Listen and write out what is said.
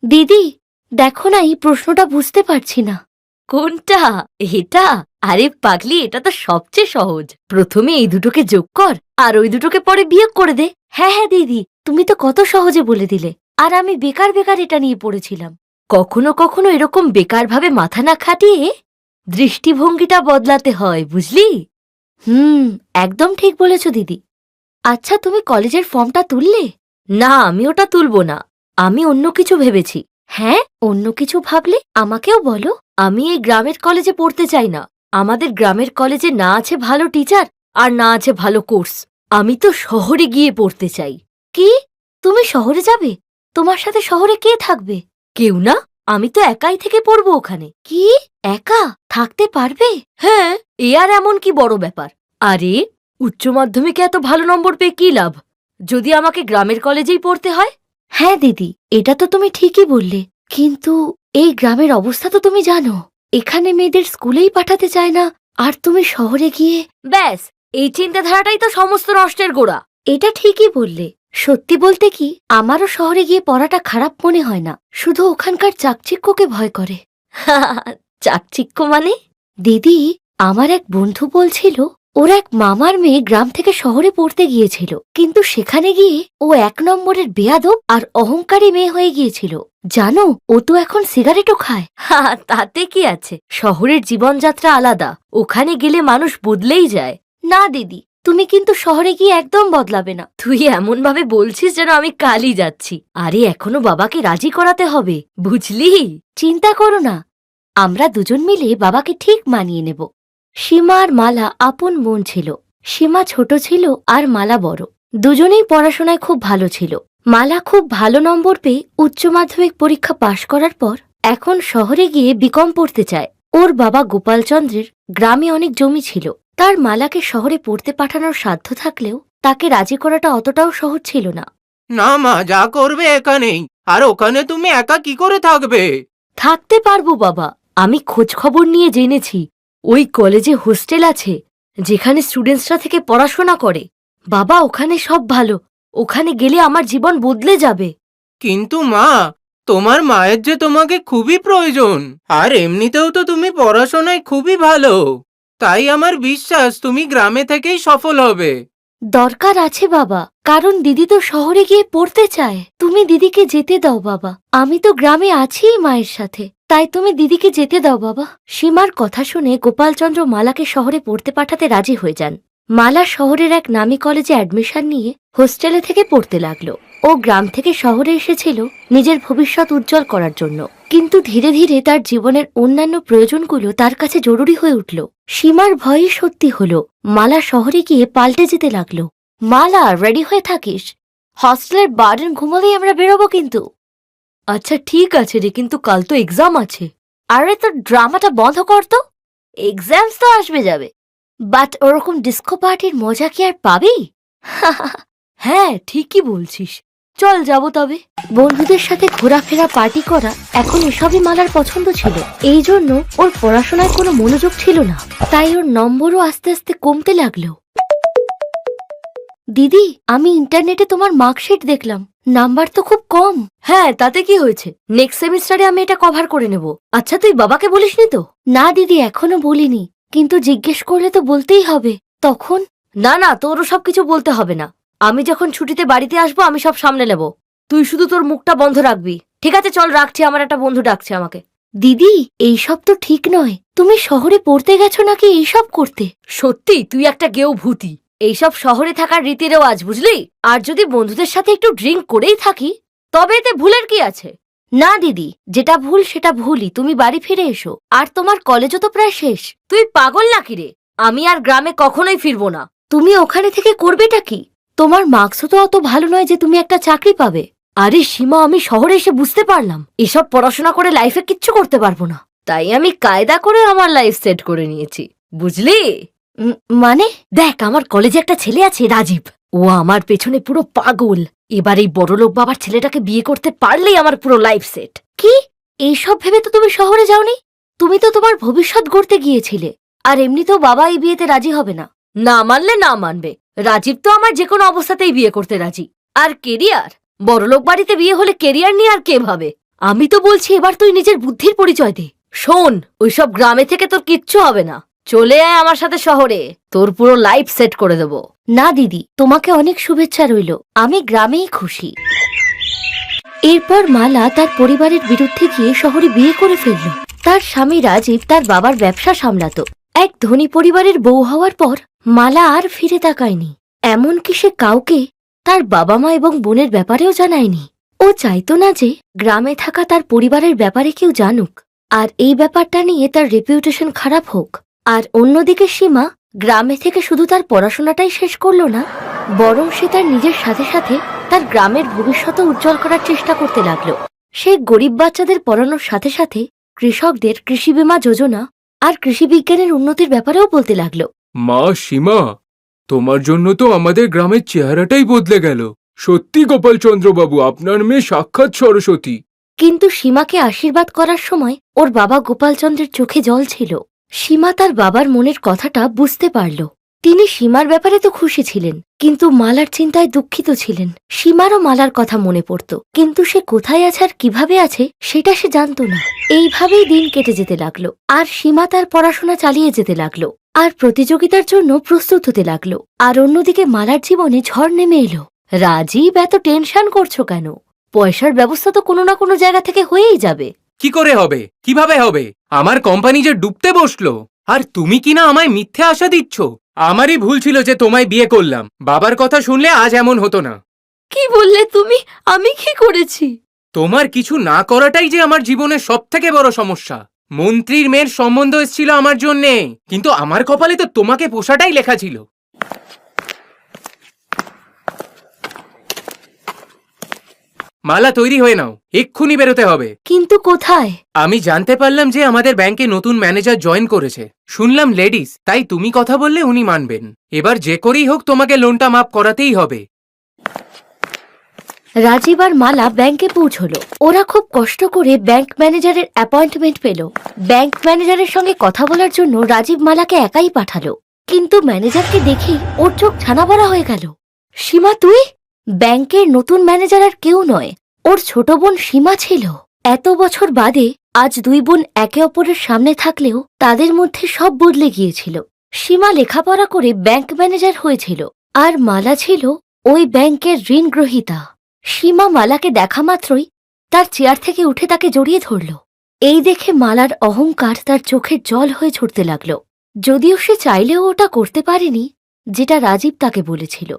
দিদি, দেখো না, এই প্রশ্নটা বুঝতে পারছি না। কোনটা? এটা? আরে পাগলি, এটা তো সবচেয়ে সহজ। প্রথমে এই দুটোকে যোগ কর আর ওই দুটোকে পরে বিয়োগ করে দে। হ্যাঁ হ্যাঁ দিদি, তুমি তো কত সহজে বলে দিলে। আর আমি বেকার বেকার এটা নিয়ে পড়েছিলাম। কখনো কখনো এরকম বেকারভাবে মাথা না খাটিয়ে দৃষ্টিভঙ্গিটা বদলাতে হয়, বুঝলি? একদম ঠিক বলেছ দিদি। আচ্ছা, তুমি কলেজের ফর্মটা তুললে? না, আমি ওটা তুলব না। আমি অন্য কিছু ভেবেছি। হ্যাঁ, অন্য কিছু ভাবলে আমাকেও বলো। আমি এই গ্রামের কলেজে পড়তে চাই না। আমাদের গ্রামের কলেজে না আছে ভালো টিচার আর না আছে ভালো কোর্স। আমি তো শহরে গিয়ে পড়তে চাই। কি? তুমি শহরে যাবে? তোমার সাথে শহরে কে থাকবে? কেউ না, আমি তো একাই থেকে পড়বো ওখানে। কি? একা থাকতে পারবে? হ্যাঁ, এ আর এমন কি বড় ব্যাপার? আরে, উচ্চ মাধ্যমিকে এত ভালো নম্বর পেয়ে কি লাভ, যদি আমাকে গ্রামের কলেজেই পড়তে হয়? হ্যাঁ দিদি, এটা তো তুমি ঠিকই বললে, কিন্তু এই গ্রামের অবস্থা তো তুমি জানো। এখানে মেয়েদের স্কুলেই পাঠাতে চায় না, আর তুমি শহরে গিয়ে। ব্যাস, এই চিন্তাধারাটাই তো সমস্ত নষ্টের গোড়া। এটা ঠিকই বললে। সত্যি বলতে কি, আমারও শহরে গিয়ে পড়াটা খারাপ মনে হয় না, শুধু ওখানকার চাকচিক্যকে ভয় করে। চাকচিক্য মানে? দিদি, আমার এক বন্ধু বলছিল ওর এক মামার মেয়ে গ্রাম থেকে শহরে পড়তে গিয়েছিল, কিন্তু সেখানে গিয়ে ও 1 নম্বরের বেয়াদব আর অহংকারী মেয়ে হয়ে গিয়েছিল। জানো, ও তো এখন সিগারেটও খায়। তাতে কি আছে? শহরের জীবনযাত্রা আলাদা, ওখানে গেলে মানুষ বদলেই যায়। না দিদি, তুমি কিন্তু শহরে গিয়ে একদম বদলাবে না। তুই এমন ভাবে বলছিস যেন আমি কালই যাচ্ছি। আরে, এখনো বাবাকে রাজি করাতে হবে, বুঝলি? চিন্তা করো না, আমরা দুজন মিলে বাবাকে ঠিক মানিয়ে নেব। সীমা আর মালা আপন বোন ছিল। সীমা ছোট ছিল আর মালা বড়। দুজনেই পড়াশোনায় খুব ভালো ছিল। মালা খুব ভালো নম্বর পেয়ে উচ্চ মাধ্যমিক পরীক্ষা পাশ করার পর এখন শহরে গিয়ে বিকম পড়তে চায়। ওর বাবা গোপালচন্দ্রের গ্রামে অনেক জমি ছিল। তার মালাকে শহরে পড়তে পাঠানোর সাধ্য থাকলেও তাকে রাজি করাটা অতটাও সহজ ছিল না। না মা, যা করবে এখানেই। আর ওখানে তুমি একা কি করে থাকবে? থাকতে পারবো বাবা। আমি খোঁজ খবর নিয়ে জেনেছি ওই কলেজে হোস্টেল আছে যেখানে স্টুডেন্টসরা থেকে পড়াশোনা করে। বাবা, ওখানে সব ভালো। ওখানে গেলে আমার জীবন বদলে যাবে। কিন্তু মা, তোমার মায়ের যে তোমাকে খুবই প্রয়োজন। আর এমনিতেও তো তুমি পড়াশোনায় খুবই ভালো। তাই আমার বিশ্বাস তুমি গ্রামে থেকেই সফল হবে। দরকার আছে বাবা, কারণ দিদি তো শহরে গিয়ে পড়তে চায়। তুমি দিদিকে যেতে দাও বাবা, আমি তো গ্রামে আছি মায়ের সাথে, তাই তুমি দিদিকে যেতে দাও বাবা। সীমার কথা শুনে গোপালচন্দ্র মালাকে শহরে পড়তে পাঠাতে রাজি হয়ে যান। মালা শহরের এক নামী কলেজে অ্যাডমিশন নিয়ে হোস্টেলে থেকে পড়তে লাগলো। ও গ্রাম থেকে শহরে এসেছিল নিজের ভবিষ্যৎ উজ্জ্বল করার জন্য, কিন্তু ধীরে ধীরে তার জীবনের অন্যান্য প্রয়োজনগুলো তার কাছে জরুরি হয়ে উঠল। সীমার ভয়ই সত্যি হলো, মালা শহরে গিয়ে পাল্টে যেতে লাগলো। মালা, রেডি হয়ে থাকিস, হস্টেলের বার্ডেন ঘুমালেই আমরা বেরোবো কিন্তু। আচ্ছা ঠিক আছে রে, কিন্তু কাল তো এক্সাম আছে। আরে তোর ড্রামাটা বন্ধ কর তো। এক্সামস তো আসবে যাবে, বাট ওরকম ডিস্কো পার্টির মজা কি আর পাবি? হ্যাঁ, ঠিকই বলছিস। চল যাব তবে। বন্ধুদের সাথে ঘোরাফেরা, পার্টি করা, এখন এসবই মালার পছন্দ ছিল। এই জন্য ওর পড়াশোনায় কোনো মনোযোগ ছিল না, তাই ওর নম্বরও আস্তে আস্তে কমতে লাগলো। দিদি, আমি ইন্টারনেটে তোমার মার্কশিট দেখলাম, নাম্বার তো খুব কম। হ্যাঁ, তাতে কি হয়েছে? নেক্সট সেমিস্টারে আমি এটা কভার করে নেব। আচ্ছা, তুই বাবাকে বলিসনি তো? না দিদি, এখনো বলিনি, কিন্তু জিজ্ঞেস করলে তো বলতেই হবে। তখন? না না, তোরও সবকিছু বলতে হবে না। আমি যখন ছুটিতে বাড়িতে আসবো আমি সব সামলে নেব। তুই শুধু তোর মুখটা বন্ধ রাখবি। ঠিক আছে, চল রাখছি, আমার একটা বন্ধু ডাকছে আমাকে। দিদি, এইসব তো ঠিক নয়। তুমি শহরে পড়তে গেছো নাকি এইসব করতে? সত্যি তুই একটা গেও ভূতি। এইসব শহরে থাকার রীতি রেওয়াজ, বুঝলি? আর যদি বন্ধুদের সাথে একটু ড্রিঙ্ক করেই থাকি, তবে এতে ভুলের কি আছে? না দিদি, যেটা ভুল সেটা ভুলই। তুমি বাড়ি ফিরে এসো, আর তোমার কলেজও তো প্রায় শেষ। তুই পাগল নাকি রে? আমি আর গ্রামে কখনোই ফিরবো না। তুমি ওখানে থেকে করবেটা কি? তোমার মার্কসও তো অত ভালো নয় যে তুমি একটা চাকরি পাবে। আরে সীমা, আমি শহরে এসে বুঝতে পারলাম এসব পড়াশোনা করে লাইফে কিচ্ছু করতে পারবো না। তাই আমি কায়দা করে আমার লাইফ সেট করে নিয়েছি, বুঝলি? মানে? দেখ, আমার কলেজে একটা ছেলে আছে, রাজীব। ও আমার পেছনে পুরো পাগল। এবার এই বড়লোক বাবার ছেলেটাকে বিয়ে করতে পারলেই আমার পুরো লাইফ সেট। কি? এইসব ভেবে তো তুমি শহরে যাওনি? তুমি তো তোমার ভবিষ্যৎ গড়তে গিয়েছিলে। আর এমনিতেও বাবা এই বিয়েতে রাজি হবে না। না মানলে না মানবে, রাজীব তো আমার যে কোনো অবস্থাতেই বিয়ে করতে রাজি। আর কেরিয়ার, বড়লোক বাড়িতে বিয়ে হলে কেরিয়ার নিয়ে আর কে ভাবে? আমি তো বলছি এবার তুই নিজের বুদ্ধির পরিচয় দে। শোন, ওইসব গ্রামে থেকে তোর কিচ্ছু হবে না। চলে আয় আমার সাথে শহরে, তোর পুরো লাইফ সেট করে দেব। না দিদি, তোমাকে অনেক শুভেচ্ছা রইল, আমি গ্রামেই খুশি। এরপর মালা তার পরিবারের বিরুদ্ধে গিয়ে শহরে বিয়ে করে ফেলল। তার স্বামী রাজীব তার বাবার ব্যবসা সামলাতো। এক ধনী পরিবারের বউ হওয়ার পর মালা আর ফিরে তাকায়নি, এমনকি সে কাউকে তার বাবা মা এবং বোনের ব্যাপারেও জানায়নি। ও চাইতো না যে গ্রামে থাকা তার পরিবারের ব্যাপারে কেউ জানুক, আর এই ব্যাপারটা নিয়ে তার রেপুটেশন খারাপ হোক। আর অন্যদিকে সীমা গ্রামে থেকে শুধু তার পড়াশোনাটাই শেষ করলো না, বরং সে তার নিজের সাথে সাথে তার গ্রামের ভবিষ্যৎ উজ্জ্বল করার চেষ্টা করতে লাগলো। সে গরিব বাচ্চাদের পড়ানোর সাথে সাথে কৃষকদের কৃষি বীমা যোজনা আর কৃষি বিজ্ঞানের উন্নতির ব্যাপারেও বলতে লাগলো। মা সীমা, তোমার জন্য তো আমাদের গ্রামের চেহারাটাই বদলে গেল। সত্যি গোপালচন্দ্রবাবু, আপনার মেয়ে সাক্ষাৎ সরস্বতী। কিন্তু সীমাকে আশীর্বাদ করার সময় ওর বাবা গোপালচন্দ্রের চোখে জল ছিল। সীমা তার বাবার মনের কথাটা বুঝতে পারল। তিনি সীমার ব্যাপারে তো খুশি ছিলেন, কিন্তু মালার চিন্তায় দুঃখিত ছিলেন। সীমারও মালার কথা মনে পড়ত, কিন্তু সে কোথায় আছে আর কিভাবে আছে সেটা সে জানত না। এইভাবেই দিন কেটে যেতে লাগলো, আর সীমা তার পড়াশোনা চালিয়ে যেতে লাগলো আর প্রতিযোগিতার জন্য প্রস্তুত হতে লাগলো। আর অন্যদিকে মালার জীবনে ঝড় নেমে এলো। রাজীব, এত টেনশন করছো কেন? পয়সার ব্যবস্থা তো কোনো না কোনো জায়গা থেকে হয়েই যাবে। কি করে হবে? কিভাবে হবে? আমার কোম্পানি যে ডুবতে বসলো, আর তুমি কিনা আমায় মিথ্যে আশা দিচ্ছ। আমারই ভুল ছিল যে তোমায় বিয়ে করলাম। বাবার কথা শুনলে আজ এমন হতো না। কি বললে তুমি? আমি কি করেছি? তোমার কিছু না করাটাই যে আমার জীবনের সবথেকে বড় সমস্যা। মন্ত্রীর মেয়ের সম্বন্ধ এসেছিল আমার জন্যে, কিন্তু আমার কপালে তো তোমাকে পোষাটাই লেখা ছিল। মালা, তৈরি হয়ে নাও, এক্ষুনি বেরোতে হবে। কিন্তু কোথায়? আমি জানতে পারলাম যে আমাদের ব্যাংকে নতুন ম্যানেজার জয়েন করেছে। শুনলাম লেডিস, তাই তুমি কথা বললে উনি মানবেন। এবার যে করেই হোক তোমাকে লোনটা মাফ করাতেই হবে। রাজীব আর মালা ব্যাংকে পৌঁছলো। ওরা খুব কষ্ট করে ব্যাংক ম্যানেজারের অ্যাপয়েন্টমেন্ট পেল। ব্যাংক ম্যানেজারের সঙ্গে কথা বলার জন্য রাজীব মালাকে একাই পাঠালো, কিন্তু ম্যানেজারকে দেখেই ওর চোখ ছানা বড়া হয়ে গেল। সীমা, তুই? ব্যাংকের নতুন ম্যানেজার আর কেউ নয়, ওর ছোট বোন সীমা ছিল। এত বছর বাদে আজ দুই বোন একে অপরের সামনে থাকলেও তাদের মধ্যে সব বদলে গিয়েছিল। সীমা লেখাপড়া করে ব্যাংক ম্যানেজার হয়েছিল, আর মালা ছিল ওই ব্যাংকের ঋণ গ্রহীতা। সীমা মালাকে দেখা মাত্রই তার চেয়ার থেকে উঠে তাকে জড়িয়ে ধরল। এই দেখে মালার অহংকার তার চোখের জল হয়ে ছুটতে লাগল, যদিও সে চাইলেও ওটা করতে পারেনি যেটা রাজীব তাকে বলেছিল।